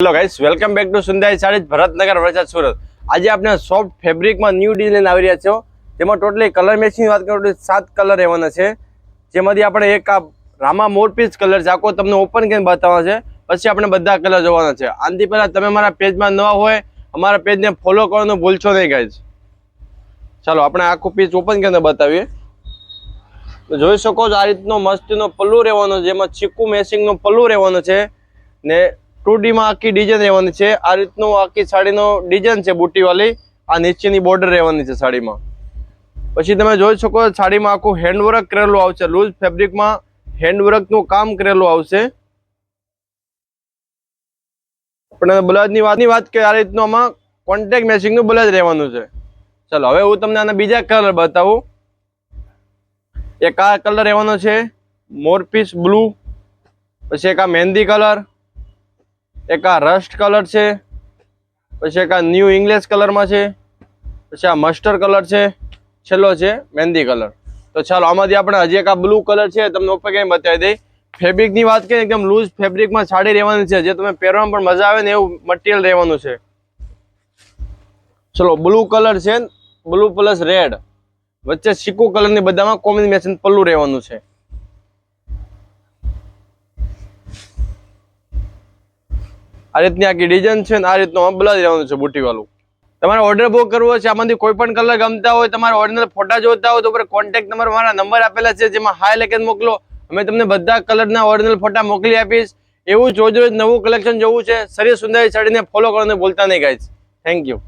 Hello guys, welcome back to Sundai Sarees, Bharatnagar, Valsad, Surat. આજે આપણે soft ફેબ્રિકમાં new design આવી રહ્યા છો, જેમાં ટોટલી કલર મેચિંગની વાત કરું તો 7 કલર રહેવાના છે। જેમાંથી આપણે એક આ રામા મોર પીસ કલર છે, આખો તમને ઓપન કરીને બતાવવાનો છે, પછી આપણે બધા કલર જોવાના છે। આનાથી પહેલા તમે મારા પેજમાં નવા હોય, અમારા પેજને ફોલો કરવાનું ભૂલશો નહીં ગાઈસ। ચાલો આપણે આખું પીસ ઓપન કરીને બતાવીએ। તો જોઈ શકો છો આ રીતનો મસ્તીનો પલ્લુ રહેવાનો છે, જેમાં ચીકુ મેચિંગનો પલ્લુ રહેવાનો છે ને 2D માં આખી ડિઝાઇન રહેવાની છે। આ રીતનું આખી સાડીનો ડિઝાઇન છે બુટીવાળી। આ નીચેની બોર્ડર રહેવાની છે સાડીમાં। પછી તમે જોઈ શકો સાડીમાં આખું હેન્ડવર્ક કરેલું આવશે, લૂઝ ફેબ્રિકમાં હેન્ડવર્કનું કામ કરેલું આવશે। આપણે બ્લાઉઝની વાત કરીએ, આ રીતનું આમાં કોન્ટેક્ટ મેચિંગનું બ્લાઉઝ રહેવાનું છે। ચાલો હવે હું તમને આના બીજા કલર બતાવું। એક આ કલર રહેવાનો છે મોરપીસ બ્લુ, પછી એક આ મહેંદી કલર, એક આ રસ્ટ કલર છે, પછી એક આ ન્યૂ ઇંગ્લિશ કલરમાં છે, પછી આ મસ્ટર્ડ કલર છે, છેલ્લો છે મહેંદી કલર। તો ચાલો આમાંથી આપણે હજી એક આ બ્લુ કલર છે તમને ઉપર કંઈ બતાવી દઈ। ફેબ્રિકની વાત કરીએ એકદમ લૂઝ ફેબ્રિકમાં સાડી રહેવાની છે, જે તમે પહેરવામાં પણ મજા આવે ને એવું મટીરિયલ રહેવાનું છે। ચલો બ્લુ કલર છે, બ્લુ પ્લસ રેડ, વચ્ચે ચીકુ કલરની બધામાં કોમ્બિનેશન પલ્લુ રહેવાનું છે। આ રીતની આખી ડિઝાઇન છે ને આ રીતનો બ્લાઉઝ રહેવાનું છે બુટી વાળું। તમારે ઓર્ડર બુક કરવો છે, આમાંથી કોઈ પણ કલર ગમતા હોય, તમારે ઓરિજિનલ ફોટા જોતા હોય તો ઉપર કોન્ટેક્ટ નંબર મારા નંબર આપેલા છે, જેમાં હાય લખીને મોકલો, અમે તમને બધા કલરના ઓરિજિનલ ફોટા મોકલી આપીશ। એવું રોજ રોજ નવું કલેક્શન જોવું છે, સરસ સુંદર સાડીને ફોલો કરવાનું ભૂલતા નહીં ગાઈસ। Thank you.